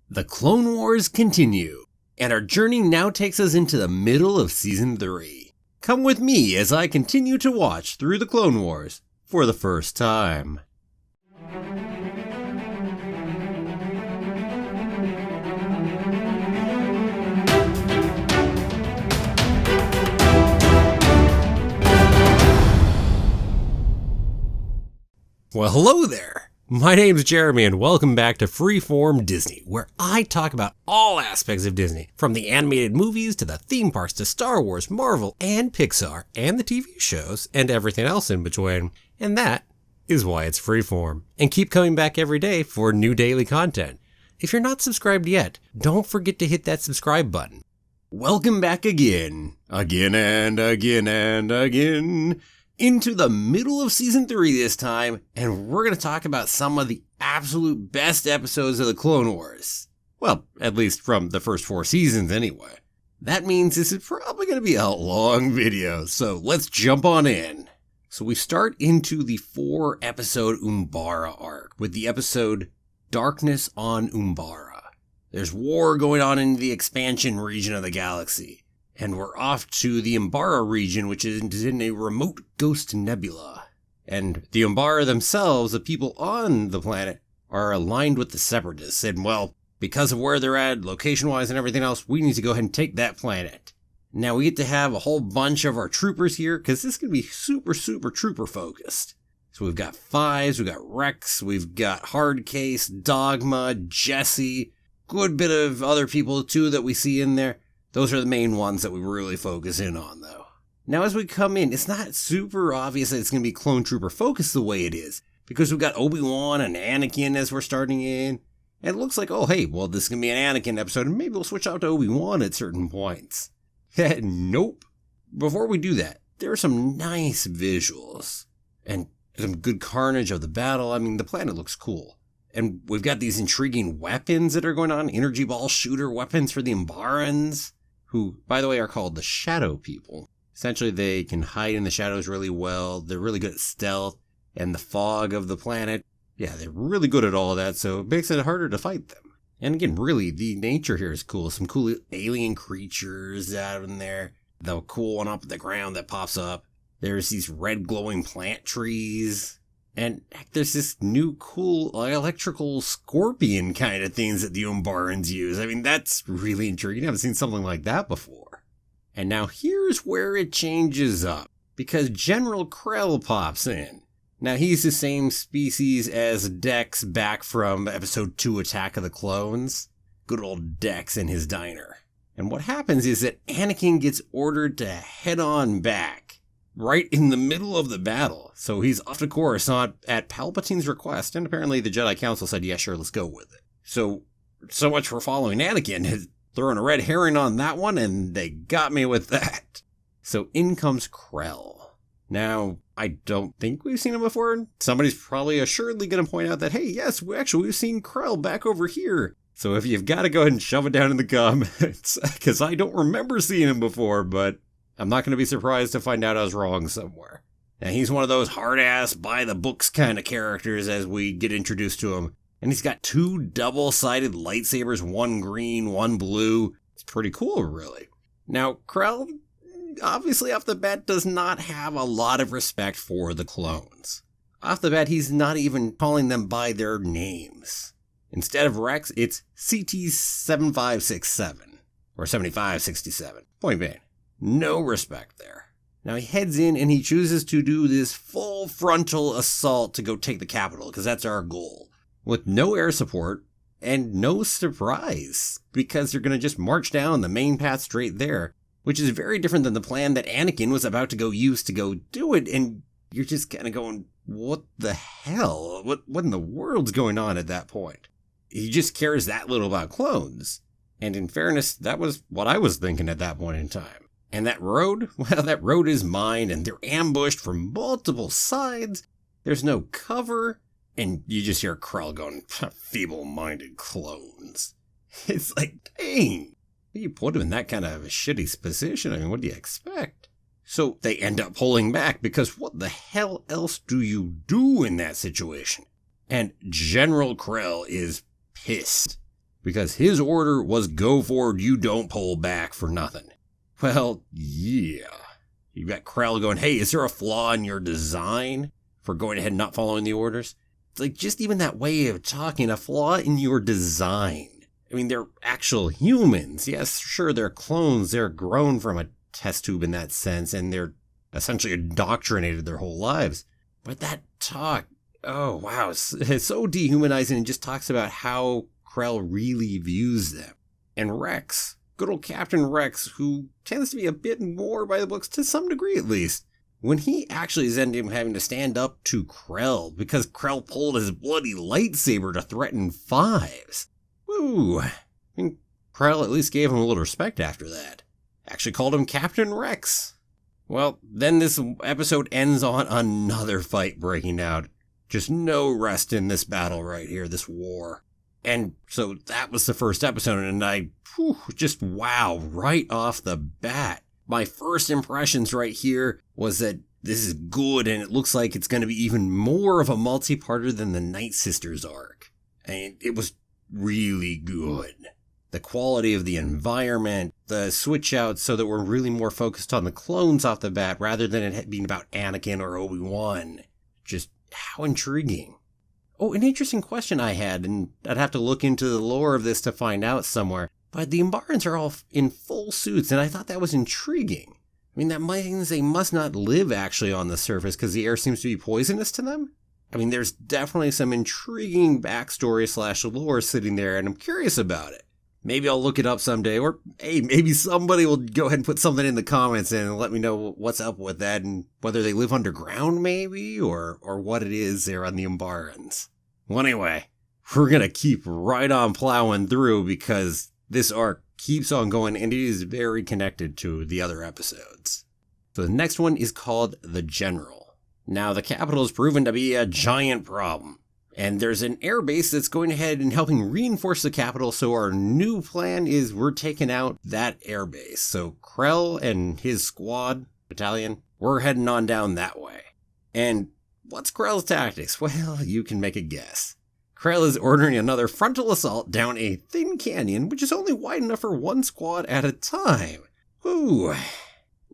The Clone Wars continue, and our journey now takes us into the middle of Season 3. Come with me as I continue to watch through the Clone Wars for the first time. Well, hello there! My name's Jeremy and welcome back to Freeform Disney, where I talk about all aspects of Disney, from the animated movies to the theme parks to Star Wars, Marvel, and Pixar, and the TV shows, and everything else in between. And that is why it's Freeform. And keep coming back every day for new daily content. If you're not subscribed yet, don't forget to hit that subscribe button. Welcome back again and again, into the middle of Season 3 this time, and we're going to talk about some of the absolute best episodes of the Clone Wars. Well, at least from the first 4 seasons anyway. That means this is probably going to be a long video, so let's jump on in. So we start into the 4-episode Umbara arc with the episode Darkness on Umbara. There's war going on in the expansion region of the galaxy. And we're off to the Umbara region, which is in a remote ghost nebula. And the Umbara themselves, the people on the planet, are aligned with the Separatists. And well, because of where they're at, location-wise and everything else, we need to go ahead and take that planet. Now we get to have a whole bunch of our troopers here, because this can be super trooper-focused. So we've got Fives, we've got Rex, we've got Hardcase, Dogma, Jesse, good bit of other people too that we see in there. Those are the main ones that we really focus in on, though. Now, as we come in, it's not super obvious that it's going to be clone trooper focused the way it is, because we've got Obi-Wan and Anakin as we're starting in, and it looks like, oh, hey, well, this is going to be an Anakin episode, and maybe we'll switch out to Obi-Wan at certain points. Nope. Before we do that, there are some nice visuals, and some good carnage of the battle. I mean, the planet looks cool. And we've got these intriguing weapons that are going on, energy ball shooter weapons for the Umbarans, who, by the way, are called the Shadow People. Essentially, they can hide in the shadows really well. They're really good at stealth and the fog of the planet. Yeah, they're really good at all of that, so it makes it harder to fight them. And again, really, the nature here is cool. Some cool alien creatures out in there. The cool one up at the ground that pops up. There's these red glowing plant trees. And heck, there's this new cool electrical scorpion kind of things that the Umbarans use. I mean, that's really intriguing. I haven't seen something like that before. And now here's where it changes up, because General Krell pops in. Now he's the same species as Dex back from Episode 2 Attack of the Clones. Good old Dex and his diner. And what happens is that Anakin gets ordered to head on back right in the middle of the battle. So he's off to Coruscant at Palpatine's request, and apparently the Jedi Council said, yeah, sure, let's go with it. So much for following Anakin. Throwing a red herring on that one, and they got me with that. So in comes Krell. Now, I don't think we've seen him before. Somebody's probably assuredly going to point out that, hey, yes, we've seen Krell back over here. So if you've got to go ahead and shove it down in the comments, because I don't remember seeing him before, but I'm not going to be surprised to find out I was wrong somewhere. Now, he's one of those hard-ass, by-the-books kind of characters as we get introduced to him. And he's got 2 double-sided lightsabers, one green, one blue. It's pretty cool, really. Now, Krell, obviously off the bat, does not have a lot of respect for the clones. Off the bat, he's not even calling them by their names. Instead of Rex, it's CT-7567, or 7567. Point being. No respect there. Now he heads in and he chooses to do this full frontal assault to go take the capital, because that's our goal. With no air support and no surprise, because they're going to just march down the main path straight there, which is very different than the plan that Anakin was about to go use to go do it, and you're just kind of going, what the hell? What in the world's going on at that point? He just cares that little about clones. And in fairness, that was what I was thinking at that point in time. And that road? Well, that road is mine, and they're ambushed from multiple sides. There's no cover, and you just hear Krell going, feeble-minded clones. It's like, dang, you put him in that kind of a shitty position. I mean, what do you expect? So they end up pulling back, because what the hell else do you do in that situation? And General Krell is pissed, because his order was go forward, you don't pull back for nothing. Well, yeah. You've got Krell going, hey, is there a flaw in your design for going ahead and not following the orders? It's like just even that way of talking, a flaw in your design. I mean, they're actual humans. Yes, sure, they're clones. They're grown from a test tube in that sense, and they're essentially indoctrinated their whole lives. But that talk, oh, wow, it's so dehumanizing and just talks about how Krell really views them. And Rex, good old Captain Rex, who tends to be a bit more by the books, to some degree at least, when he actually ended up having to stand up to Krell because Krell pulled his bloody lightsaber to threaten Fives. Woo! I mean, Krell at least gave him a little respect after that. Actually called him Captain Rex. Well, then this episode ends on another fight breaking out. Just no rest in this battle right here, this war. And so that was the first episode, and just wow, right off the bat. My first impressions right here was that this is good, and it looks like it's going to be even more of a multi-parter than the Night Sisters arc. And it was really good. The quality of the environment, the switch out so that we're really more focused on the clones off the bat rather than it being about Anakin or Obi-Wan. Just how intriguing. Oh, an interesting question I had, and I'd have to look into the lore of this to find out somewhere, but the Umbarans are all in full suits, and I thought that was intriguing. I mean, that means they must not live actually on the surface because the air seems to be poisonous to them? I mean, there's definitely some intriguing backstory / lore sitting there, and I'm curious about it. Maybe I'll look it up someday, or hey, maybe somebody will go ahead and put something in the comments and let me know what's up with that and whether they live underground maybe, or what it is there on the Umbarans. Well, anyway, we're going to keep right on plowing through because this arc keeps on going and it is very connected to the other episodes. So the next one is called The General. Now, the capital has proven to be a giant problem. And there's an air base that's going ahead and helping reinforce the capital, so our new plan is we're taking out that air base. So Krell and his squad, battalion, we're heading on down that way. And what's Krell's tactics? Well, you can make a guess. Krell is ordering another frontal assault down a thin canyon, which is only wide enough for one squad at a time. Ooh.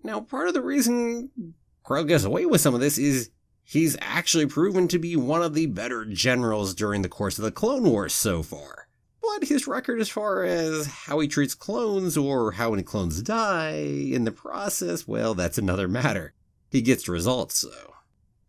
Now, part of the reason Krell gets away with some of this is he's actually proven to be one of the better generals during the course of the Clone Wars so far. But his record as far as how he treats clones or how many clones die in the process, well, that's another matter. He gets results, though.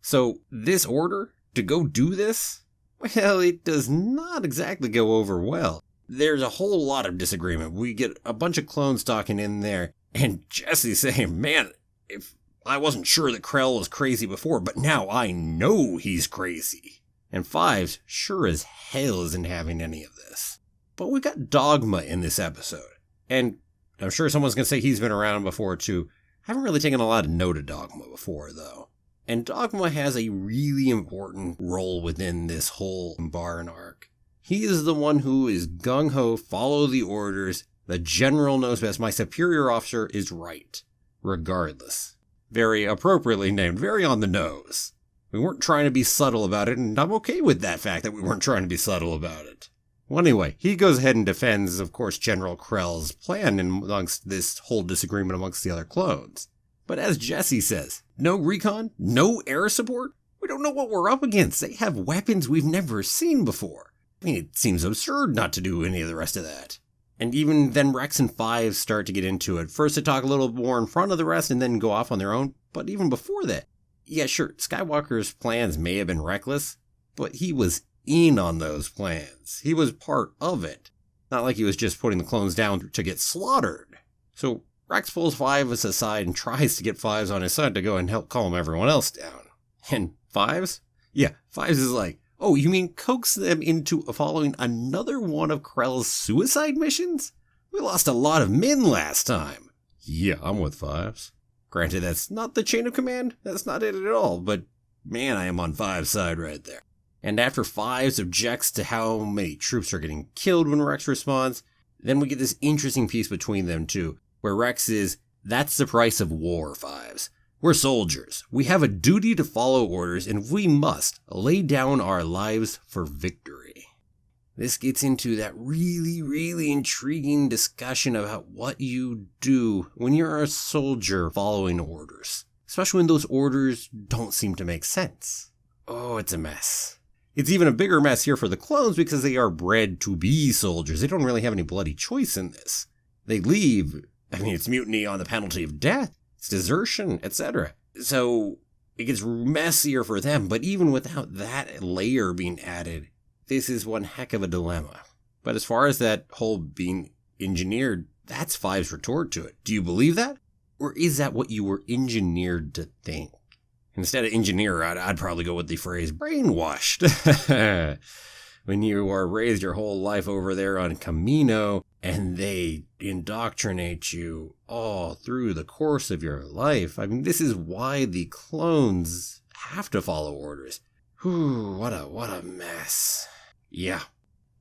So this order to go do this, well, it does not exactly go over well. There's a whole lot of disagreement. We get a bunch of clones talking in there, and Jesse saying, man, if I wasn't sure that Krell was crazy before, but now I know he's crazy. And Fives sure as hell isn't having any of this. But we got Dogma in this episode. And I'm sure someone's going to say he's been around before too. I haven't really taken a lot of note of Dogma before though. And Dogma has a really important role within this whole Umbaran arc. He is the one who is gung-ho, follow the orders. The general knows best. My superior officer is right. Regardless. Very appropriately named, very on the nose. We weren't trying to be subtle about it, and I'm okay with that fact that we weren't trying to be subtle about it. Well, anyway, he goes ahead and defends, of course, General Krell's plan amongst this whole disagreement amongst the other clones. But as Jesse says, no recon, no air support? We don't know what we're up against. They have weapons we've never seen before. I mean, it seems absurd not to do any of the rest of that. And even then Rex and Fives start to get into it. First to talk a little more in front of the rest and then go off on their own. But even before that, yeah, sure, Skywalker's plans may have been reckless, but he was in on those plans. He was part of it. Not like he was just putting the clones down to get slaughtered. So Rex pulls Fives aside and tries to get Fives on his side to go and help calm everyone else down. And Fives? Yeah, Fives is like, oh, you mean coax them into following another one of Krell's suicide missions? We lost a lot of men last time. Yeah, I'm with Fives. Granted, that's not the chain of command. That's not it at all. But man, I am on Fives' side right there. And after Fives objects to how many troops are getting killed when Rex responds, then we get this interesting piece between them two, where Rex is, that's the price of war, Fives. We're soldiers. We have a duty to follow orders, and we must lay down our lives for victory. This gets into that really, really intriguing discussion about what you do when you're a soldier following orders, especially when those orders don't seem to make sense. Oh, it's a mess. It's even a bigger mess here for the clones because they are bred to be soldiers. They don't really have any bloody choice in this. They leave. It's mutiny on the penalty of death. It's desertion, etc. So it gets messier for them, but even without that layer being added, this is one heck of a dilemma. But as far as that whole being engineered, that's Five's retort to it. Do you believe that? Or is that what you were engineered to think? Instead of engineer, I'd probably go with the phrase brainwashed. When you are raised your whole life over there on Camino, and they indoctrinate you all through the course of your life. This is why the clones have to follow orders. Whew, what a mess. Yeah,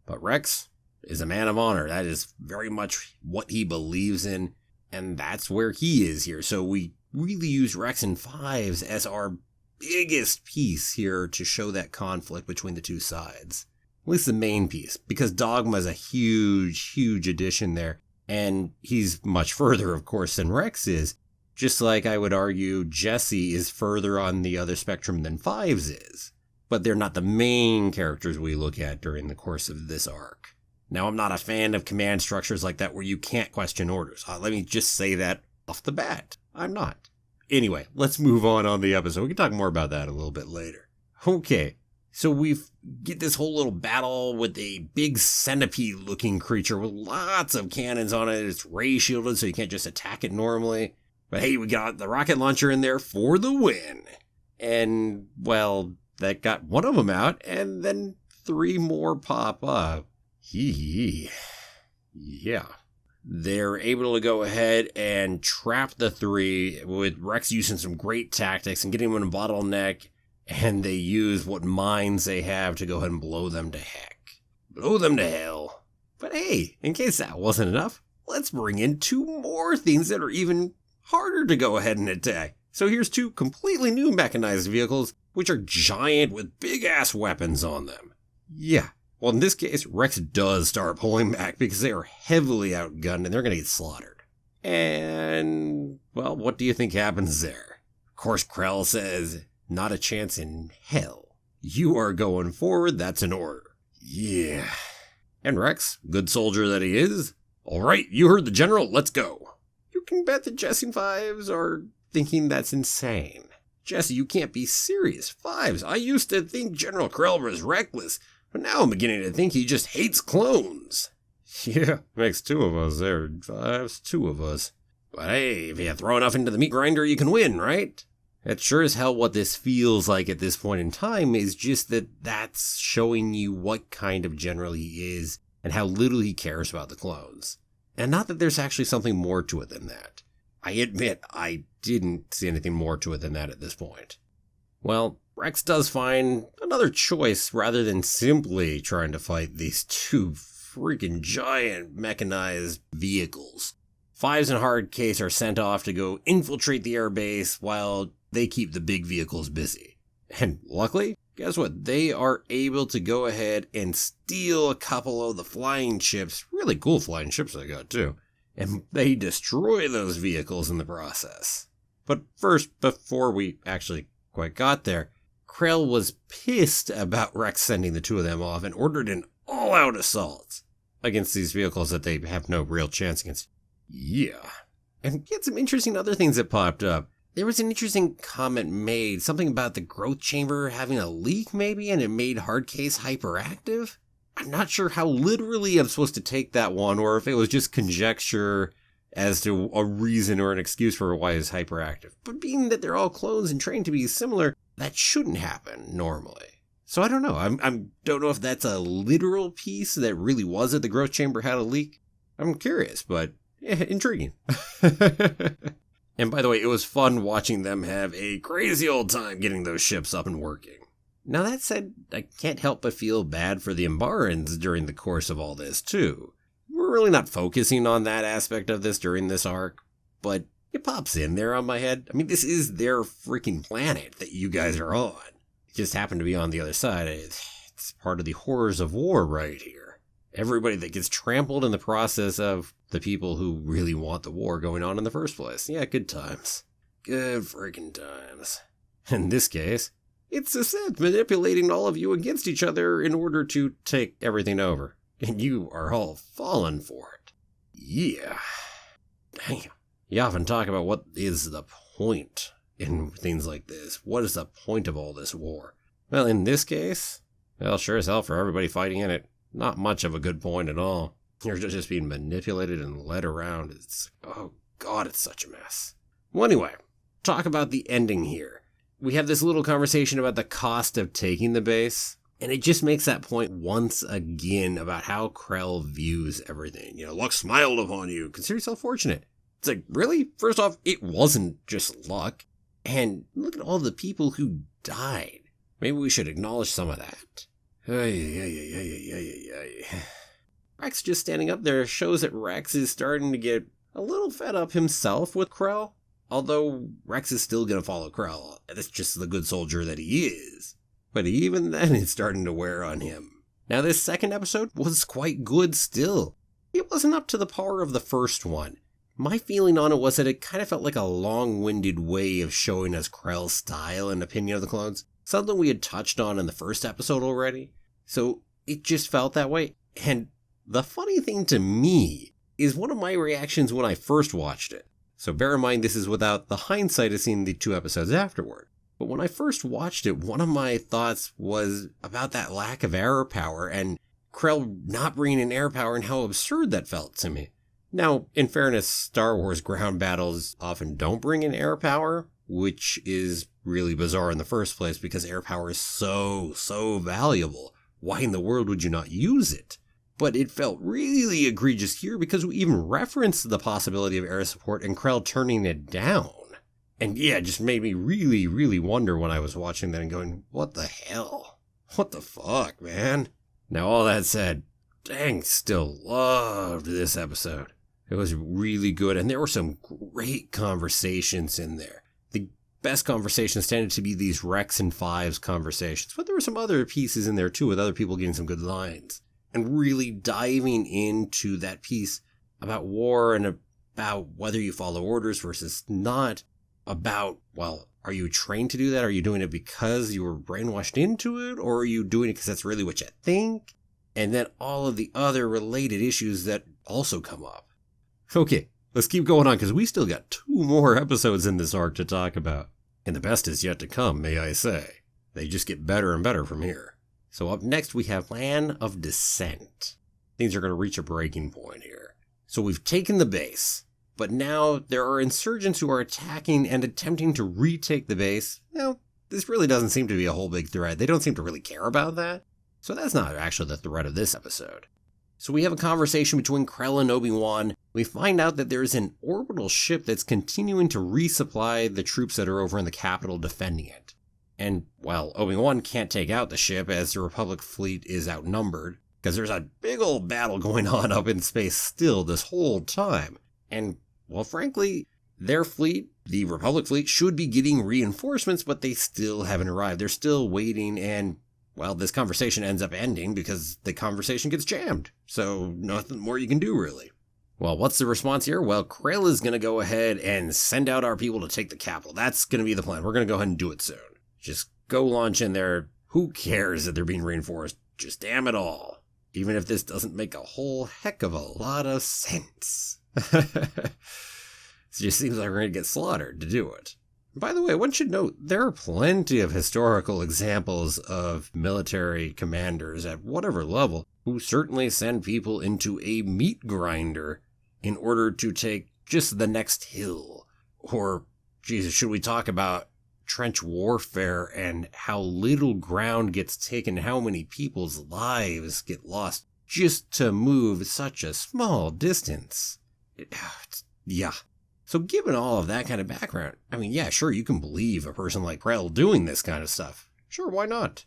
but Rex is a man of honor. That is very much what he believes in, and that's where he is here. So we really use Rex and Fives as our biggest piece here to show that conflict between the two sides. At least the main piece, because Dogma is a huge, huge addition there, and he's much further, of course, than Rex is. Just like I would argue Jesse is further on the other spectrum than Fives is. But they're not the main characters we look at during the course of this arc. Now, I'm not a fan of command structures like that where you can't question orders. Let me just say that off the bat. I'm not. Anyway, let's move on the episode. We can talk more about that a little bit later. Okay, so we get this whole little battle with a big centipede-looking creature with lots of cannons on it. It's ray shielded, so you can't just attack it normally. But hey, we got the rocket launcher in there for the win. And, well, that got one of them out, and then 3 more pop up. Yeah. They're able to go ahead and trap the 3 with Rex using some great tactics and getting them in a bottleneck, and they use what mines they have to go ahead and blow them to heck. Blow them to hell. But hey, in case that wasn't enough, let's bring in 2 more things that are even harder to go ahead and attack. So here's 2 completely new mechanized vehicles, which are giant with big-ass weapons on them. Yeah. Well, in this case, Rex does start pulling back because they are heavily outgunned and they're going to get slaughtered. And, well, what do you think happens there? Of course, Krell says, not a chance in hell. You are going forward, that's an order. Yeah. And Rex, good soldier that he is, all right, you heard the general, let's go. You can bet that Jesse and Fives are thinking that's insane. Jesse, you can't be serious. Fives, I used to think General Krell was reckless, but now I'm beginning to think he just hates clones. Yeah, makes 2 of us there, Fives, 2 of us. But hey, if you throw enough into the meat grinder, you can win, right? That's sure as hell what this feels like at this point in time, is just that that's showing you what kind of general he is and how little he cares about the clones. And not that there's actually something more to it than that. I admit I didn't see anything more to it than that at this point. Well, Rex does find another choice rather than simply trying to fight these 2 freaking giant mechanized vehicles. Fives and Hardcase are sent off to go infiltrate the airbase while they keep the big vehicles busy. And luckily, guess what? They are able to go ahead and steal a couple of the flying ships. Really cool flying ships they got too. And they destroy those vehicles in the process. But first, before we actually quite got there, Krell was pissed about Rex sending the 2 of them off and ordered an all-out assault against these vehicles that they have no real chance against. Yeah. And we had some interesting other things that popped up. There was an interesting comment made, something about the growth chamber having a leak maybe, and it made Hardcase hyperactive? I'm not sure how literally I'm supposed to take that one, or if it was just conjecture as to a reason or an excuse for why it's hyperactive. But being that they're all clones and trained to be similar, that shouldn't happen normally. So I don't know. I don't know if that's a literal piece that really was it the growth chamber had a leak. I'm curious, but intriguing. And by the way, it was fun watching them have a crazy old time getting those ships up and working. Now that said, I can't help but feel bad for the Umbarans during the course of all this too. We're really not focusing on that aspect of this during this arc, but it pops in there on my head. This is their freaking planet that you guys are on. It just happened to be on the other side. It's part of the horrors of war right here. everybody that gets trampled in the process of the people who really want the war going on in the first place. Yeah, good times. Good freaking times. In this case, it's dissent manipulating all of you against each other in order to take everything over. And you are all falling for it. Yeah. Damn. You often talk about what is the point in things like this. What is the point of all this war? Well, in this case, well, sure as hell for everybody fighting in it, not much of a good point at all. You're just being manipulated and led around. It's, oh God, it's such a mess. Well, anyway, talk about the ending here. We have this little conversation about the cost of taking the base, and it just makes that point once again about how Krell views everything. You know, luck smiled upon you. Consider yourself fortunate. It's like, really? First off, it wasn't just luck. And look at all the people who died. Maybe we should acknowledge some of that. Rex just standing up there shows that Rex is starting to get a little fed up himself with Krell. Although Rex is still going to follow Krell. That's just the good soldier that he is. But even then, it's starting to wear on him. Now, this second episode was quite good still. It wasn't up to the par of the first one. My feeling on it was that it kind of felt like a long-winded way of showing us Krell's style and opinion of the clones. Something we had touched on in the first episode already. So it just felt that way. And the funny thing to me is one of my reactions when I first watched it. So bear in mind this is without the hindsight of seeing the 2 episodes afterward. But when I first watched it, one of my thoughts was about that lack of air power and Krell not bringing in air power and how absurd that felt to me. Now, in fairness, Star Wars ground battles often don't bring in air power, which is really bizarre in the first place because air power is so valuable. Why in the world would you not use it? But it felt really egregious here because we even referenced the possibility of air support and Krell turning it down. And yeah, it just made me really wonder when I was watching that and going, what the hell? What the fuck, man? Now, all that said, dang, still loved this episode. It was really good, and there were some great conversations in there. The best conversations tended to be these Rex and Fives conversations, but there were some other pieces in there too with other people getting some good lines. And really diving into that piece about war and about whether you follow orders versus not, about, well, are you trained to do that? Are you doing it because you were brainwashed into it? Or are you doing it because that's really what you think? And then all of the other related issues that also come up. Okay, let's keep going on because we still got 2 more episodes in this arc to talk about. And the best is yet to come, may I say. They just get better and better from here. So up next we have Plan of Dissent. Things are going to reach a breaking point here. So we've taken the base, but now there are insurgents who are attacking and attempting to retake the base. Now, this really doesn't seem to be a whole big threat. They don't seem to really care about that. So that's not actually the threat of this episode. So we have a conversation between Krell and Obi-Wan. We find out that there's an orbital ship that's continuing to resupply the troops that are over in the capital defending it. And, well, Obi-Wan can't take out the ship as the Republic fleet is outnumbered, because there's a big old battle going on up in space still this whole time. And, well, frankly, their fleet, the Republic fleet, should be getting reinforcements, but they still haven't arrived. They're still waiting, and, well, this conversation ends up ending because the conversation gets jammed. So nothing more you can do, really. Well, what's the response here? Well, Krell is going to go ahead and send out our people to take the capital. That's going to be the plan. We're going to go ahead and do it soon. Just go launch in there. Who cares that they're being reinforced? Just damn it all. Even if this doesn't make a whole heck of a lot of sense. It just seems like we're going to get slaughtered to do it. By the way, one should note, there are plenty of historical examples of military commanders at whatever level who certainly send people into a meat grinder in order to take just the next hill. Or, Jesus, should we talk about trench warfare and how little ground gets taken, how many people's lives get lost just to move such a small distance? Yeah. So given all of that kind of background, I mean, yeah, sure, you can believe a person like Krell doing this kind of stuff. Sure, why not?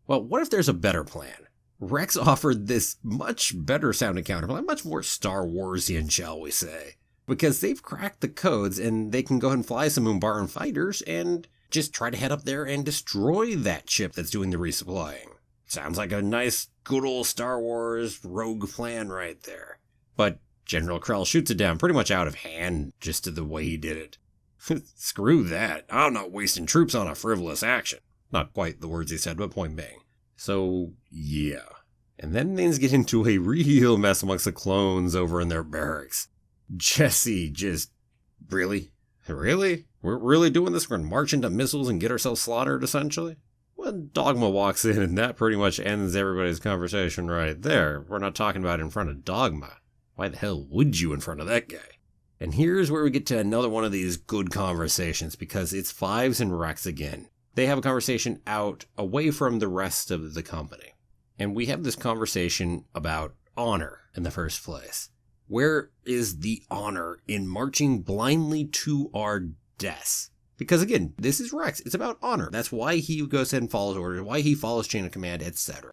Well, what if there's a better plan? Rex offered this much better sounding counterplan, much more Star Warsian, shall we say. Because they've cracked the codes and they can go ahead and fly some Umbaran fighters and just try to head up there and destroy that ship that's doing the resupplying. Sounds like a nice, good old Star Wars rogue plan right there. But General Krell shoots it down pretty much out of hand, just to the way he did it. Screw that. I'm not wasting troops on a frivolous action. Not quite the words he said, but point being. So, yeah. And then things get into a real mess amongst the clones over in their barracks. Jesse just... Really? Really? We're really doing this? We're going to march into missiles and get ourselves slaughtered, essentially? Well, Dogma walks in, and that pretty much ends everybody's conversation right there. We're not talking about it in front of Dogma. Why the hell would you in front of that guy? And here's where we get to another one of these good conversations, because it's Fives and Rex again. They have a conversation out away from the rest of the company. And we have this conversation about honor in the first place. Where is the honor in marching blindly to our deaths? Because again, this is Rex. It's about honor. That's why he goes ahead and follows orders, why he follows chain of command, etc.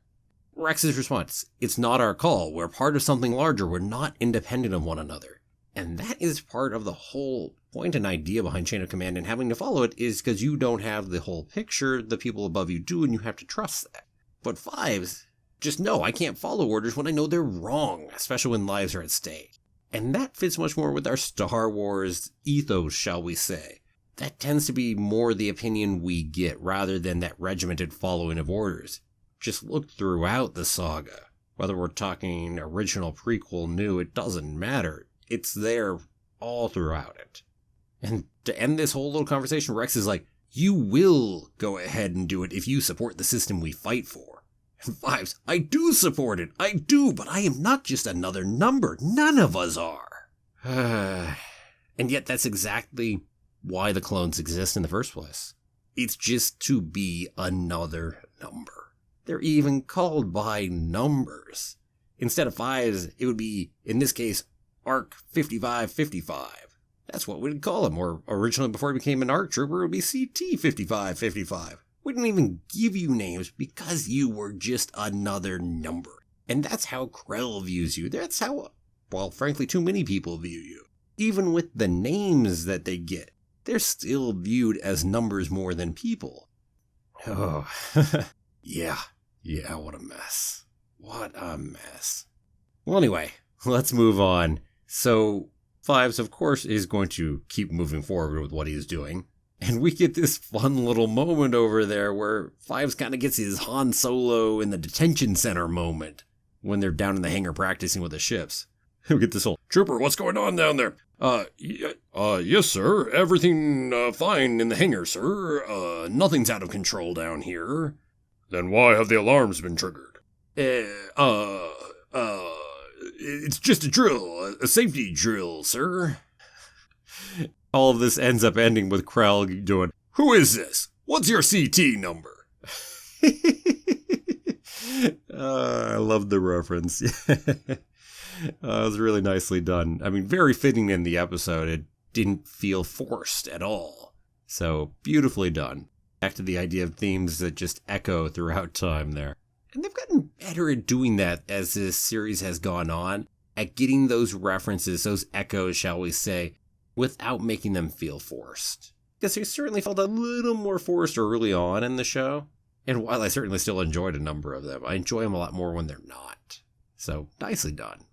Rex's response, it's not our call. We're part of something larger. We're not independent of one another. And that is part of the whole point and idea behind chain of command, and having to follow it is because you don't have the whole picture. The people above you do, and you have to trust that. But Fives, just know I can't follow orders when I know they're wrong, especially when lives are at stake. And that fits much more with our Star Wars ethos, shall we say. That tends to be more the opinion we get rather than that regimented following of orders. Just look throughout the saga. Whether we're talking original, prequel, new, it doesn't matter. It's there all throughout it. And to end this whole little conversation, Rex is like, you will go ahead and do it if you support the system we fight for. And Fives, I do support it. I do, but I am not just another number. None of us are. And yet that's exactly why the clones exist in the first place. It's just to be another number. They're even called by numbers. Instead of Fives, it would be, in this case, ARC 5555. That's what we'd call him. Or originally, before he became an ARC trooper, it would be CT 5555. We didn't even give you names because you were just another number. And that's how Krell views you. That's how, well, frankly, too many people view you. Even with the names that they get, they're still viewed as numbers more than people. Oh, yeah, what a mess. What a mess. Well, anyway, let's move on. So, Fives, of course, is going to keep moving forward with what he's doing. And we get this fun little moment over there where Fives kind of gets his Han Solo in the detention center moment when they're down in the hangar practicing with the ships. We get this whole, Trooper, what's going on down there? Yes, sir. Everything fine in the hangar, sir. Nothing's out of control down here. Then why have the alarms been triggered? It's just a drill, a safety drill, sir. All of this ends up ending with Krell doing, who is this? What's your CT number? I love the reference. It was really nicely done. I mean, very fitting in the episode. It didn't feel forced at all. So, beautifully done. Back to the idea of themes that just echo throughout time there. And they've gotten better at doing that as this series has gone on, at getting those references, those echoes, shall we say, without making them feel forced. Because they certainly felt a little more forced early on in the show. And while I certainly still enjoyed a number of them, I enjoy them a lot more when they're not. So, nicely done.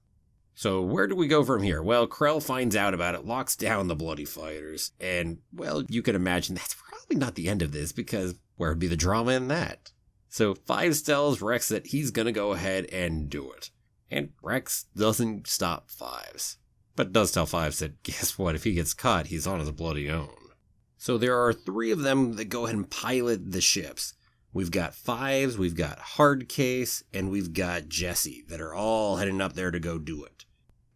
So, where do we go from here? Well, Krell finds out about it, locks down the bloody fighters, and, well, you can imagine that's probably not the end of this, because where would be the drama in that? So, Fives tells Rex that he's gonna go ahead and do it. And Rex doesn't stop Fives. But does tell Fives that, guess what, if he gets caught, he's on his bloody own. So there are 3 of them that go ahead and pilot the ships. We've got Fives, we've got Hardcase, and we've got Jesse that are all heading up there to go do it.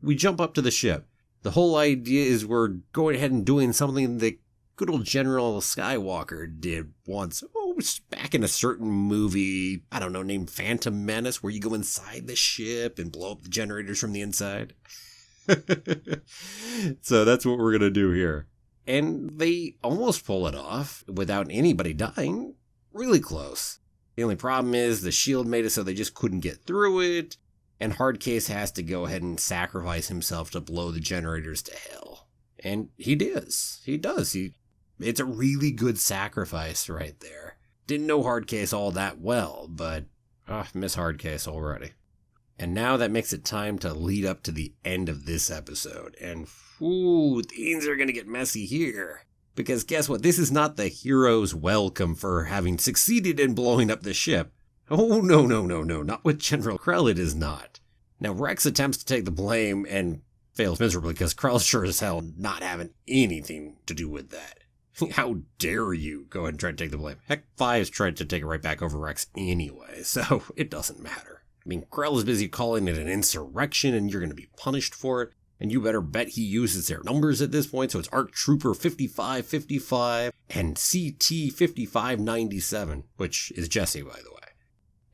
We jump up to the ship. The whole idea is we're going ahead and doing something that good old General Skywalker did once. Oh, it's back in a certain movie, I don't know, named Phantom Menace, where you go inside the ship and blow up the generators from the inside. So that's what we're going to do here. And they almost pull it off without anybody dying. Really close. The only problem is the shield made it so they just couldn't get through it. And Hardcase has to go ahead and sacrifice himself to blow the generators to hell. And he does. It's a really good sacrifice right there. Didn't know Hardcase all that well, but Miss Hardcase already. And now that makes it time to lead up to the end of this episode. And, things are going to get messy here. Because guess what? This is not the hero's welcome for having succeeded in blowing up the ship. Oh, no. Not with General Krell, it is not. Now, Rex attempts to take the blame and fails miserably because Krell's sure as hell not having anything to do with that. How dare you go ahead and try to take the blame? Heck, Five's tried to take it right back over Rex anyway, so it doesn't matter. I mean, Krell is busy calling it an insurrection, and you're going to be punished for it. And you better bet he uses their numbers at this point. So it's ARC Trooper 5555 and CT 5597, which is Jesse, by the way.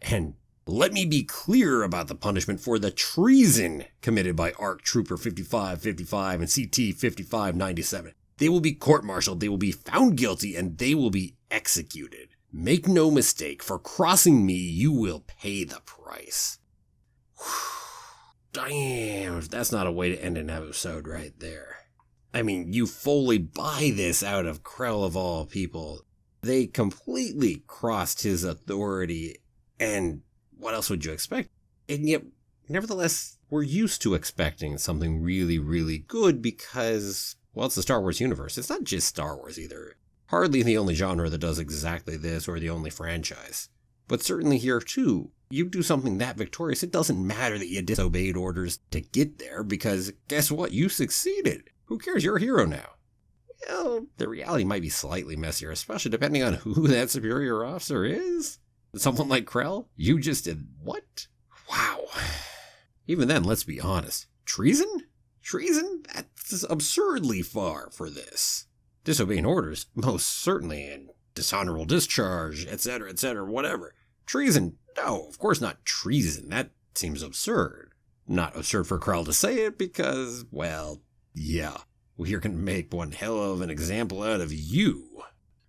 And let me be clear about the punishment for the treason committed by ARC Trooper 5555 and CT 5597. They will be court-martialed, they will be found guilty, and they will be executed. Make no mistake, for crossing me, you will pay the price. Damn, if that's not a way to end an episode right there. I mean, you fully buy this out of Krell of all people. They completely crossed his authority, and what else would you expect? And yet, nevertheless, we're used to expecting something really, really good because, well, it's the Star Wars universe. It's not just Star Wars either. Hardly the only genre that does exactly this or the only franchise. But certainly here too, you do something that victorious, it doesn't matter that you disobeyed orders to get there because guess what? You succeeded. Who cares? You're a hero now. Well, the reality might be slightly messier, especially depending on who that superior officer is. Someone like Krell? You just did what? Wow. Even then, let's be honest. Treason? Treason? That's absurdly far for this. Disobeying orders, most certainly, and dishonorable discharge, etc., whatever. Treason? No, of course not treason. That seems absurd. Not absurd for Krell to say it because, well, yeah. We're going to make one hell of an example out of you.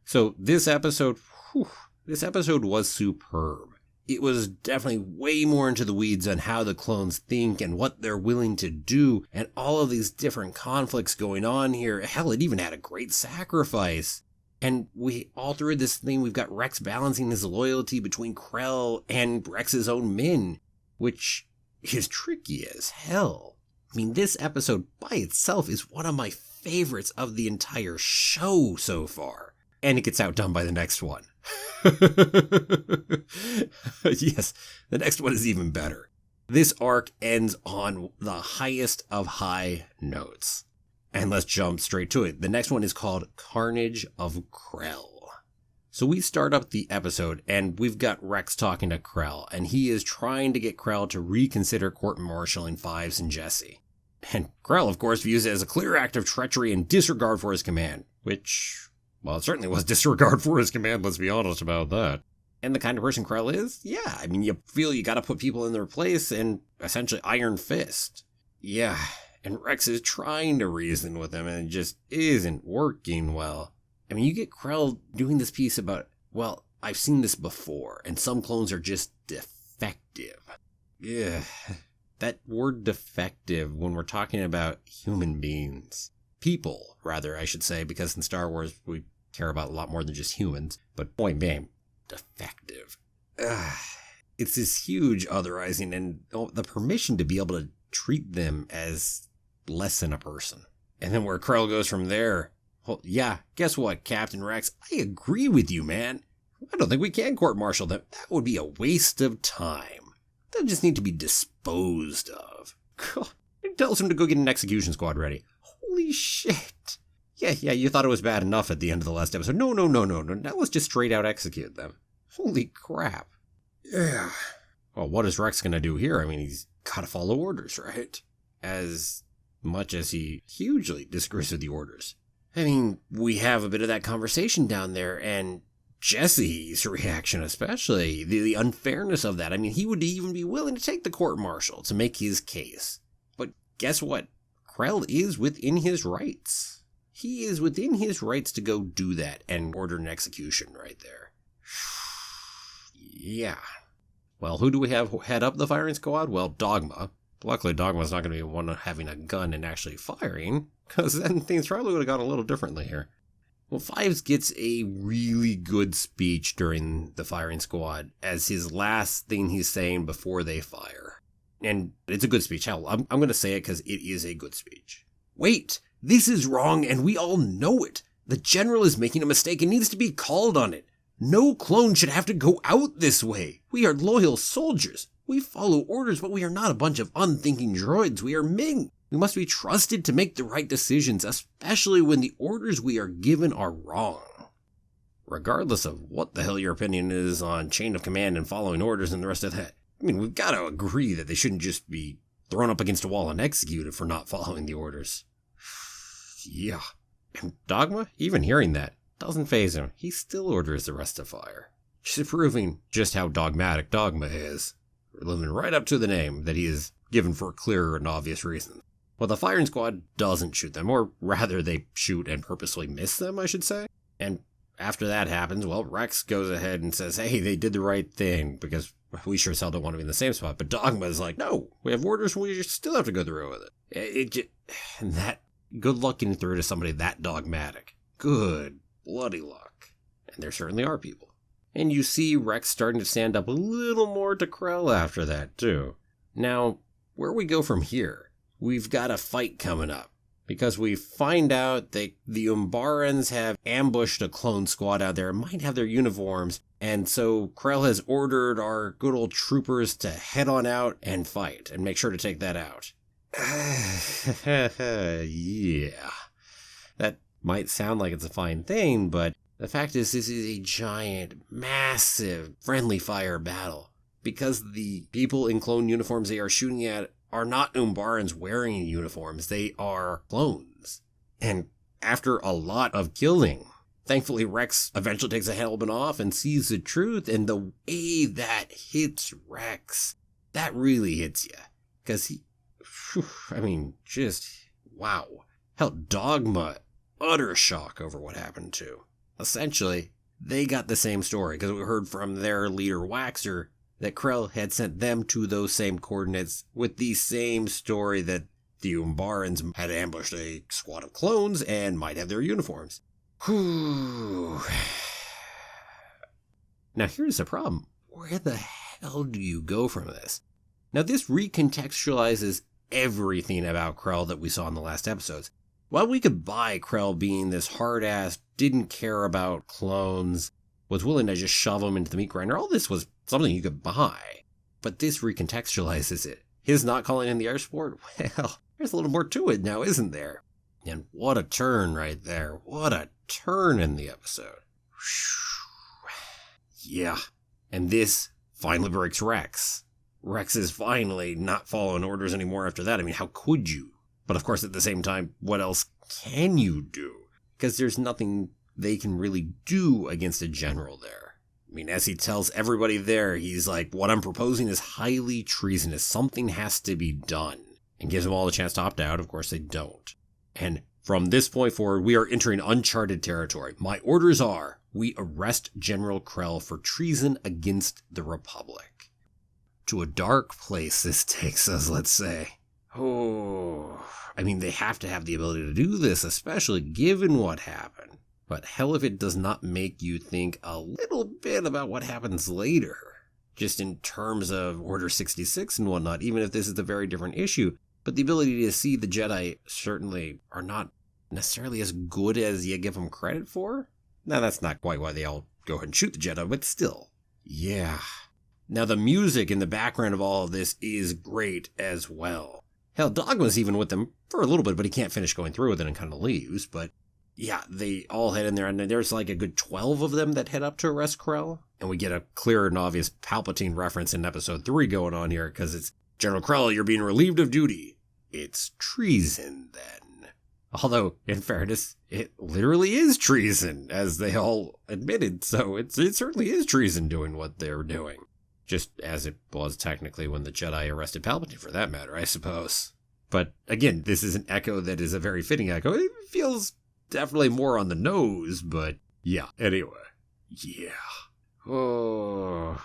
So this episode was superb. It was definitely way more into the weeds on how the clones think and what they're willing to do and all of these different conflicts going on here. Hell, it even had a great sacrifice. And we all through this thing, we've got Rex balancing his loyalty between Krell and Rex's own men, which is tricky as hell. I mean, this episode by itself is one of my favorites of the entire show so far. And it gets outdone by the next one. Yes, the next one is even better. This arc ends on the highest of high notes. And let's jump straight to it. The next one is called Carnage of Krell. So we start up the episode and we've got Rex talking to Krell, and he is trying to get Krell to reconsider court-martialing Fives and Jesse. And Krell, of course, views it as a clear act of treachery and disregard for his command, which, well, it certainly was disregard for his command, let's be honest about that. And the kind of person Krell is? Yeah, I mean, you feel you gotta put people in their place and essentially iron fist. Yeah, and Rex is trying to reason with him and it just isn't working well. I mean, you get Krell doing this piece about, well, I've seen this before, and some clones are just defective. Yeah, that word defective when we're talking about human beings. People, rather, I should say, because in Star Wars we care about a lot more than just humans. But point being, defective. It's this huge otherizing and the permission to be able to treat them as less than a person. And then where Krell goes from there, well, yeah, guess what, Captain Rex? I agree with you, man. I don't think we can court-martial them. That would be a waste of time. They'll just need to be disposed of. It tells him to go get an execution squad ready. Holy shit. Yeah, you thought it was bad enough at the end of the last episode. No. Now let's just straight out execute them. Holy crap. Yeah. Well, what is Rex going to do here? I mean, he's got to follow orders, right? As much as he hugely disagrees with the orders. I mean, we have a bit of that conversation down there, and Jesse's reaction especially, the unfairness of that. I mean, he would even be willing to take the court-martial to make his case. But guess what? Krell is within his rights. He is within his rights to go do that and order an execution right there. Yeah. Well, who do we have head up the firing squad? Well, Dogma. Luckily, Dogma's not going to be one having a gun and actually firing, because then things probably would have gone a little differently here. Well, Fives gets a really good speech during the firing squad as his last thing he's saying before they fire. And it's a good speech. Hell, I'm going to say it because it is a good speech. Wait, this is wrong and we all know it. The general is making a mistake and needs to be called on it. No clone should have to go out this way. We are loyal soldiers. We follow orders, but we are not a bunch of unthinking droids. We are Ming. We must be trusted to make the right decisions, especially when the orders we are given are wrong. Regardless of what the hell your opinion is on chain of command and following orders and the rest of that, I mean, we've got to agree that they shouldn't just be thrown up against a wall and executed for not following the orders. Yeah. And Dogma, even hearing that, doesn't faze him. He still orders the rest to fire. Just proving just how dogmatic Dogma is. We're living right up to the name that he is given for clear and obvious reasons. Well, the firing squad doesn't shoot them, or rather they shoot and purposely miss them, I should say. And after that happens, well, Rex goes ahead and says, hey, they did the right thing, because we sure as hell don't want to be in the same spot. But Dogma is like, no, we have orders and we still have to go through with it. Good luck getting through to somebody that dogmatic. Good bloody luck. And there certainly are people. And you see Rex starting to stand up a little more to Krell after that, too. Now, where we go from here? We've got a fight coming up, because we find out that the Umbarans have ambushed a clone squad out there, might have their uniforms, and so Krell has ordered our good old troopers to head on out and fight, and make sure to take that out. Yeah. That might sound like it's a fine thing, but the fact is this is a giant, massive, friendly fire battle, because the people in clone uniforms they are shooting at are not Umbarans wearing uniforms, they are clones. And after a lot of killing, thankfully Rex eventually takes a helmet off and sees the truth, and the way that hits Rex, that really hits you. Because wow. Hell, Dogma, utter shock over what happened to. Essentially, they got the same story, because we heard from their leader Waxer that Krell had sent them to those same coordinates with the same story that the Umbarans had ambushed a squad of clones and might have their uniforms. Whew. Now here's the problem. Where the hell do you go from this? Now this recontextualizes everything about Krell that we saw in the last episodes. While we could buy Krell being this hard-ass, didn't care about clones, was willing to just shove them into the meat grinder, all this was something you could buy. But this recontextualizes it. His not calling in the air support? Well, there's a little more to it now, isn't there? And what a turn right there. What a turn in the episode. Yeah. And this finally breaks Rex. Rex is finally not following orders anymore after that. I mean, how could you? But of course, at the same time, what else can you do? Because there's nothing they can really do against a general there. I mean, as he tells everybody there, he's like, what I'm proposing is highly treasonous. Something has to be done. And gives them all the chance to opt out. Of course, they don't. And from this point forward, we are entering uncharted territory. My orders are, we arrest General Krell for treason against the Republic. To a dark place this takes us, let's say. Oh, I mean, they have to have the ability to do this, especially given what happened. But hell if it does not make you think a little bit about what happens later. Just in terms of Order 66 and whatnot, even if this is a very different issue. But the ability to see the Jedi certainly are not necessarily as good as you give them credit for. Now that's not quite why they all go ahead and shoot the Jedi, but still. Yeah. Now the music in the background of all of this is great as well. Hell, Dogma's even with them for a little bit, but he can't finish going through with it and kind of leaves, but... yeah, they all head in there, and there's like a good 12 of them that head up to arrest Krell. And we get a clear and obvious Palpatine reference in episode 3 going on here, because it's, General Krell, you're being relieved of duty. It's treason, then. Although, in fairness, it literally is treason, as they all admitted, so it certainly is treason doing what they're doing. Just as it was technically when the Jedi arrested Palpatine, for that matter, I suppose. But again, this is an echo that is a very fitting echo. It feels... definitely more on the nose, but yeah, anyway. Yeah. Oh.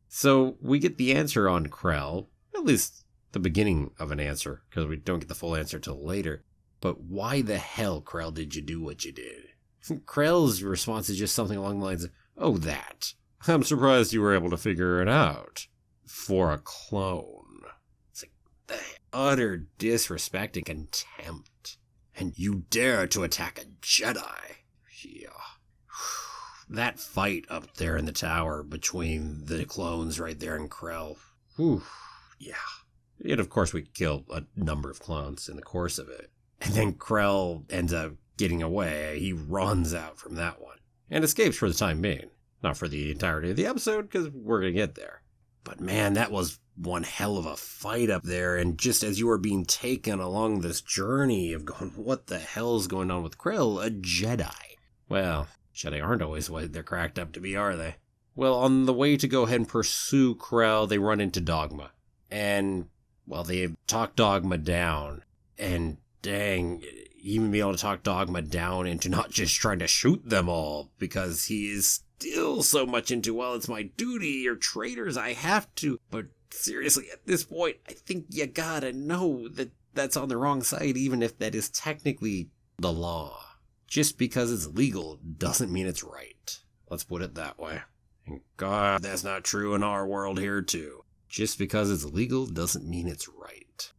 So we get the answer on Krell, at least the beginning of an answer, because we don't get the full answer till later. But why the hell, Krell, did you do what you did? Krell's response is just something along the lines of, oh, that. I'm surprised you were able to figure it out. For a clone. It's like the utter disrespect and contempt. And you dare to attack a Jedi. Yeah. That fight up there in the tower between the clones right there and Krell. Whew. Yeah. And of course we kill a number of clones in the course of it. And then Krell ends up getting away. He runs out from that one. And escapes for the time being. Not for the entirety of the episode, because we're going to get there. But man, that was one hell of a fight up there. And just as you were being taken along this journey of going, what the hell's going on with Krell? A Jedi. Well, Jedi aren't always what they're cracked up to be, are they? Well, on the way to go ahead and pursue Krell, they run into Dogma. And, well, they talk Dogma down. And dang, even be able to talk Dogma down into not just trying to shoot them all, because he is still so much into, well, it's my duty, you're traitors, I have to. But seriously, at this point, I think you gotta know that that's on the wrong side, even if that is technically the law. Just because it's legal doesn't mean it's right. Let's put it that way. And God, that's not true in our world here too. Just because it's legal doesn't mean it's right.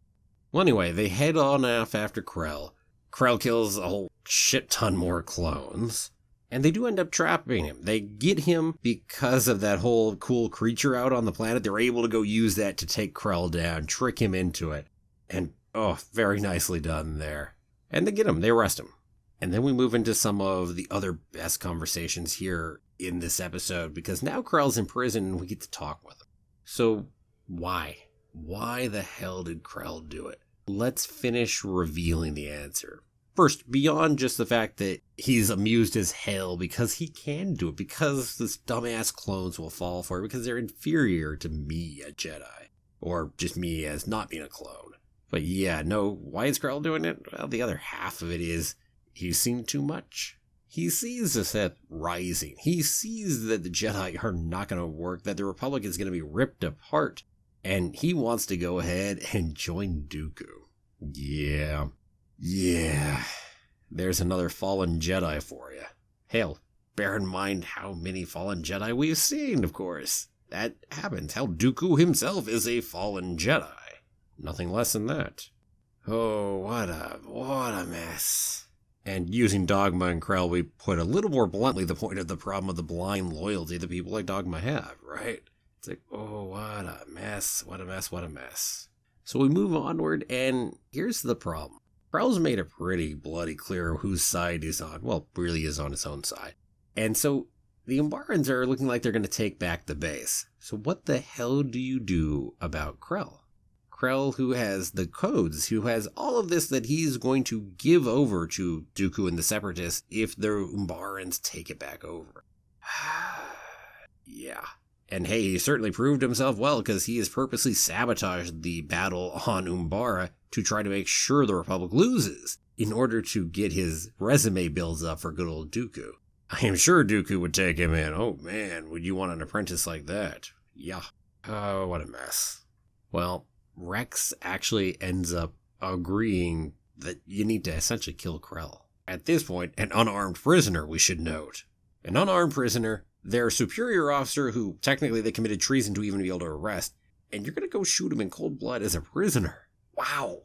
Well, anyway, they head on off after Krell. Krell kills a whole shit ton more clones. And they do end up trapping him. They get him because of that whole cool creature out on the planet. They're able to go use that to take Krell down, trick him into it. And, oh, very nicely done there. And they get him. They arrest him. And then we move into some of the other best conversations here in this episode, because now Krell's in prison and we get to talk with him. So, why? Why the hell did Krell do it? Let's finish revealing the answer. First, beyond just the fact that he's amused as hell because he can do it, because this dumbass clones will fall for it, because they're inferior to me, a Jedi. Or just me as not being a clone. But yeah, no, why is Krell doing it? Well, the other half of it is he's seen too much. He sees the Sith rising. He sees that the Jedi are not going to work, that the Republic is going to be ripped apart. And he wants to go ahead and join Dooku. Yeah, there's another fallen Jedi for you. Hell, bear in mind how many fallen Jedi we've seen, of course. That happens. Hell, Dooku himself is a fallen Jedi. Nothing less than that. Oh, what a mess. And using Dogma and Krell, we put a little more bluntly the point of the problem of the blind loyalty that people like Dogma have, right? It's like, oh, what a mess, what a mess, what a mess. So we move onward, and here's the problem. Krell's made it pretty bloody clear whose side he's on. Well, really is on his own side. And so the Umbarans are looking like they're going to take back the base. So what the hell do you do about Krell? Krell, who has the codes, who has all of this that he's going to give over to Dooku and the Separatists if the Umbarans take it back over. Yeah. And hey, he certainly proved himself well, because he has purposely sabotaged the battle on Umbara to try to make sure the Republic loses in order to get his resume builds up for good old Dooku. I am sure Dooku would take him in. Oh man, would you want an apprentice like that? Yeah. Oh, what a mess. Well, Rex actually ends up agreeing that you need to essentially kill Krell. At this point, an unarmed prisoner, we should note. An unarmed prisoner, their superior officer who technically they committed treason to even be able to arrest, and you're going to go shoot him in cold blood as a prisoner. Wow.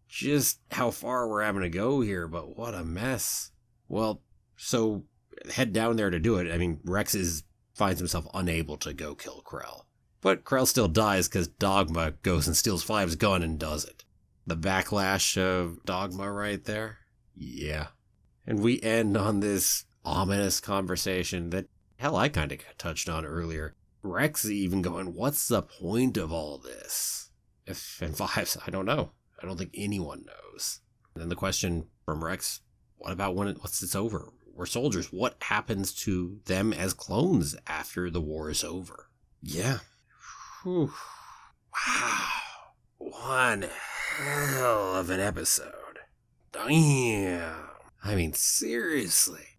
Just how far we're having to go here, but what a mess. Well, so head down there to do it. I mean, Rex finds himself unable to go kill Krell. But Krell still dies because Dogma goes and steals Five's gun and does it. The backlash of Dogma right there? Yeah. And we end on this ominous conversation that, hell, I kind of touched on earlier. Rex even going, what's the point of all this? And Five's, I don't know. I don't think anyone knows. And then the question from Rex, what about once it's over? We're soldiers. What happens to them as clones after the war is over? Yeah. Whew. Wow. One hell of an episode. Damn. I mean, seriously.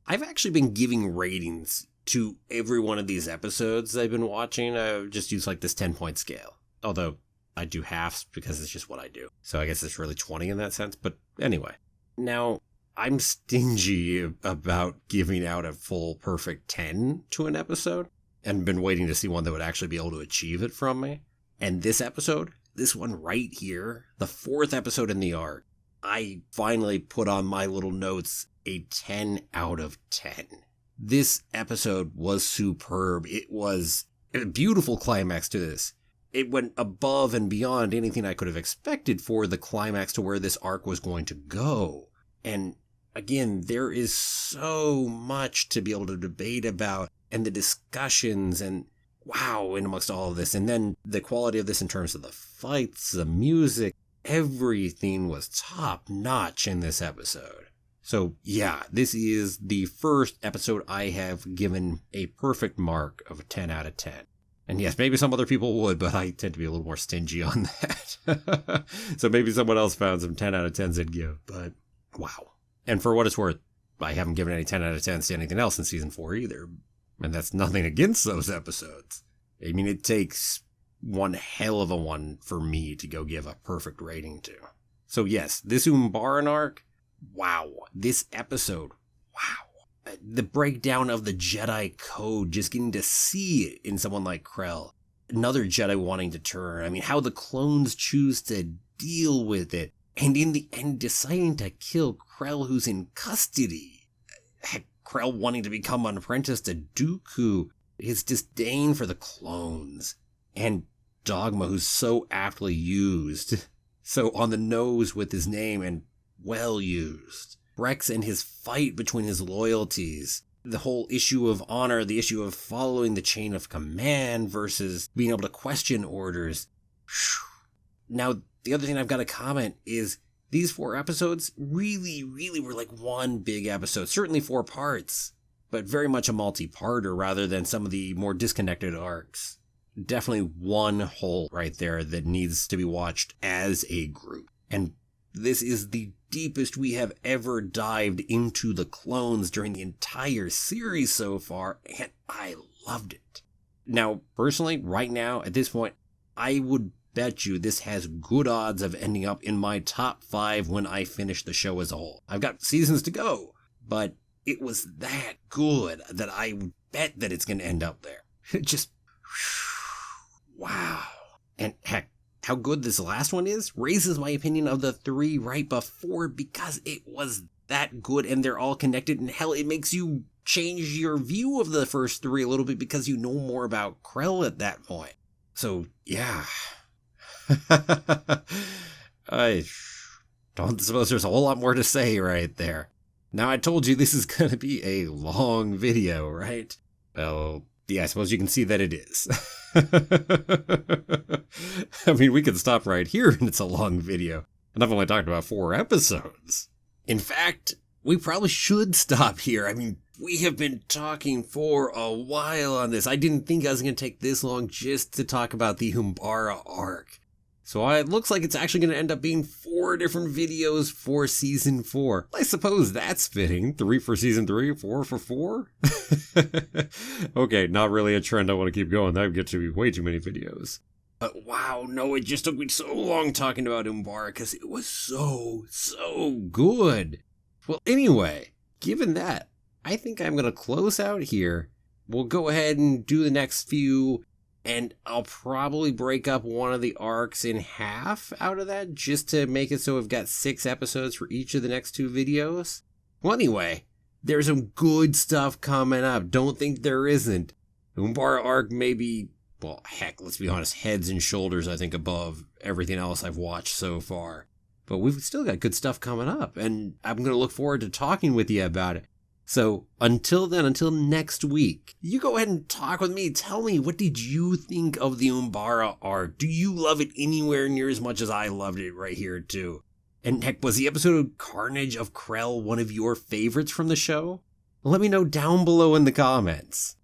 I've actually been giving ratings to every one of these episodes I've been watching. I've just used like this 10-point scale. Although I do halves because it's just what I do. So I guess it's really 20 in that sense. But anyway, now I'm stingy about giving out a full perfect 10 to an episode and been waiting to see one that would actually be able to achieve it from me. And this episode, this one right here, the 4th episode in the arc, I finally put on my little notes a 10 out of 10. This episode was superb. It was a beautiful climax to this. It went above and beyond anything I could have expected for the climax to where this arc was going to go. And again, there is so much to be able to debate about, and the discussions, and wow, in amongst all of this. And then the quality of this in terms of the fights, the music, everything was top notch in this episode. So yeah, this is the first episode I have given a perfect mark of a 10 out of 10. And yes, maybe some other people would, but I tend to be a little more stingy on that. So maybe someone else found some 10 out of 10s they'd give, but wow. And for what it's worth, I haven't given any 10 out of 10s to anything else in season 4 either. And that's nothing against those episodes. I mean, it takes one hell of a one for me to go give a perfect rating to. So yes, this Umbara arc, wow. This episode, wow. The breakdown of the Jedi code, just getting to see it in someone like Krell. Another Jedi wanting to turn. I mean, how the clones choose to deal with it. And in the end, deciding to kill Krell, who's in custody. Heck, Krell wanting to become an apprentice to Dooku. His disdain for the clones. And Dogma, who's so aptly used. So on the nose with his name and well used. Rex and his fight between his loyalties. The whole issue of honor, the issue of following the chain of command versus being able to question orders. Now, the other thing I've got to comment is these 4 episodes really were like one big episode. Certainly 4 parts, but very much a multi-parter rather than some of the more disconnected arcs. Definitely one whole right there that needs to be watched as a group. And this is the deepest we have ever dived into the clones during the entire series so far, and I loved it. Now, personally, right now, at this point, I would bet you this has good odds of ending up in my top 5 when I finish the show as a whole. I've got seasons to go, but it was that good that I would bet that it's going to end up there. Just, wow. And heck, how good this last one is raises my opinion of the 3 right before because it was that good and they're all connected. And hell, it makes you change your view of the first 3 a little bit because you know more about Krell at that point. So, yeah. I don't suppose there's a whole lot more to say right there. Now, I told you this is going to be a long video, right? Well, yeah, I suppose you can see that it is. I mean, we could stop right here and it's a long video. And I've only talked about 4 episodes. In fact, we probably should stop here. I mean, we have been talking for a while on this. I didn't think I was going to take this long just to talk about the Umbara arc. So it looks like it's actually going to end up being 4 different videos for season 4. I suppose that's fitting. 3 for season 3, 4 for 4? Okay, not really a trend I want to keep going. That would get to be way too many videos. But wow, no, it just took me so long talking about Umbara because it was so good. Well, anyway, given that, I think I'm going to close out here. We'll go ahead and do the next few. And I'll probably break up one of the arcs in half out of that just to make it so we've got 6 episodes for each of the next 2 videos. Well, anyway, there's some good stuff coming up. Don't think there isn't. The Umbara arc may be, well, heck, let's be honest, heads and shoulders, I think, above everything else I've watched so far. But we've still got good stuff coming up, and I'm going to look forward to talking with you about it. So until then, until next week, you go ahead and talk with me. Tell me, what did you think of the Umbara arc? Do you love it anywhere near as much as I loved it right here too? And heck, was the episode of Carnage of Krell one of your favorites from the show? Let me know down below in the comments.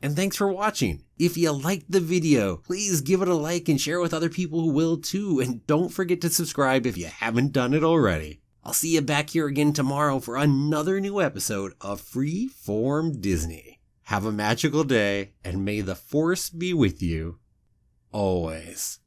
And thanks for watching. If you liked the video, please give it a like and share with other people who will too. And don't forget to subscribe if you haven't done it already. I'll see you back here again tomorrow for another new episode of Freeform Disney. Have a magical day, and may the Force be with you always.